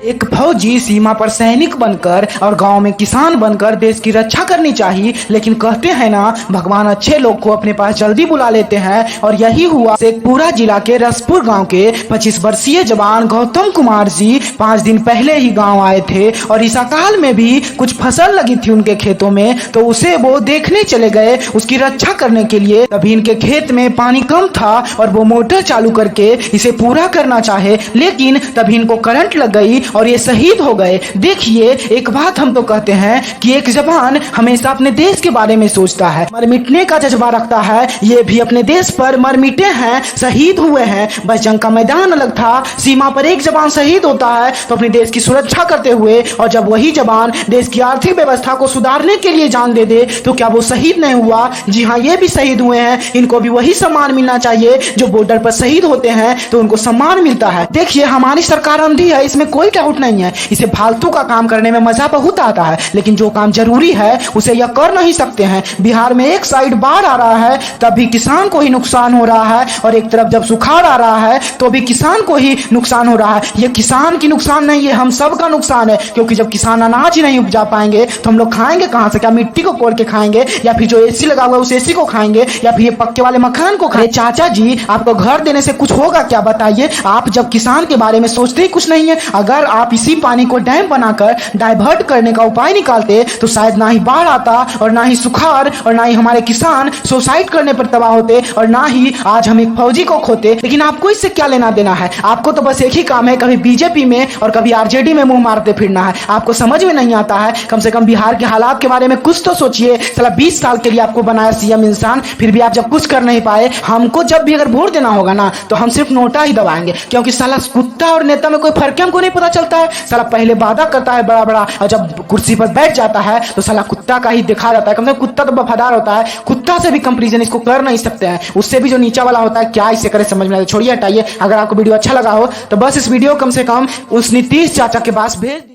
एक फौजी सीमा पर सैनिक बनकर और गांव में किसान बनकर देश की रक्षा करनी चाहिए, लेकिन कहते हैं ना भगवान अच्छे लोग को अपने पास जल्दी बुला लेते हैं। और यही हुआ शेखपुरा जिला के रसपुर गांव के 25 वर्षीय जवान गौतम कुमार जी 5 दिन पहले ही गांव आए थे और इस अकाल में भी कुछ फसल लगी थी उनके खेतों में, तो उसे वो देखने चले गए उसकी रक्षा करने के लिए। तभी इनके खेत में पानी कम था और वो मोटर चालू करके इसे पूरा करना चाहे, लेकिन तभी इनको करंट लग गई और ये शहीद हो गए। देखिए, एक बात हम तो कहते हैं कि एक जवान हमेशा अपने देश के बारे में सोचता है, मर मिटने का जज्बा रखता है। ये भी अपने देश पर मर मिटे हैं, शहीद हुए हैं। बस जंग का मैदान अलग था। सीमा पर एक जवान शहीद होता है तो अपने देश की सुरक्षा करते हुए, और जब वही जवान देश की आर्थिक व्यवस्था को सुधारने के लिए जान दे दे तो क्या वो शहीद नहीं हुआ? जी हाँ, ये भी शहीद हुए हैं। इनको भी वही सम्मान मिलना चाहिए जो बॉर्डर पर शहीद होते हैं तो उनको सम्मान मिलता है। देखिए, हमारी सरकार अंधी है, इसमें कोई डाउट नहीं है। इसे फालतू का काम करने में मजा बहुत आता है, लेकिन जो काम जरूरी है उसे यह कर नहीं सकते हैं। बिहार में एक साइड बाढ़ आ रहा है तब भी किसान को ही नुकसान हो रहा है, और एक तरफ जब सुखाड़ आ रहा है तो भी किसान को ही नुकसान हो रहा है। ये किसान की नुकसान नहीं है, हम सब का नुकसान है, क्योंकि जब किसान अनाज ही नहीं उपजा पाएंगे तो हम लोग खाएंगे कहां से? क्या मिट्टी को कोड़ के खाएंगे, या फिर जो एसी लगा हुआ है उस एसी को खाएंगे, या फिर ये पक्के वाले मकान को खाएंगे? चाचा जी, आपको घर देने से कुछ होगा क्या? बताइए। आप जब किसान के बारे में सोचते ही कुछ नहीं है। अगर आप इसी पानी को डैम बनाकर डाइवर्ट करने का उपाय निकालते तो शायद ना ही बाढ़ आता और ना ही सुखाड़ और ना ही हमारे किसान सुसाइड करने पर तबाह होते और ना ही आज हम एक फौजी को खोते। लेकिन आपको इससे क्या लेना देना है? आपको तो बस एक ही काम है, कभी बीजेपी में और कभी आरजेडी में मुंह मारते फिरना है। आपको समझ में नहीं आता है। कम से कम बिहार के हालात के बारे में कुछ तो सोचिए। साला 20 साल के लिए आपको बनाया सीएम इंसान, फिर भी आप जब कुछ कर नहीं पाए। हमको जब भी अगर वोट देना होगा ना तो हम सिर्फ नोटा ही दबाएंगे, क्योंकि साला कुत्ता और नेता में कोई फर्क हमको नहीं पता चलता है। साला पहले वादा करता है बड़ा बड़ा और जब कुर्सी पर बैठ जाता है तो साला कुत्ता का ही दिखा जाता है। कम से कम कुत्ता तो वफादार होता है, कुत्ता से भी कंपैरिजन इसको कर नहीं सकते हैं। उससे भी जो नीचा वाला होता है, क्या इसे करे समझ में नहीं आता। छोड़िए, हटाइए। अगर आपको वीडियो अच्छा लगा हो तो बस इस वीडियो कम से कम उस नीतीश चाचा के पास भेज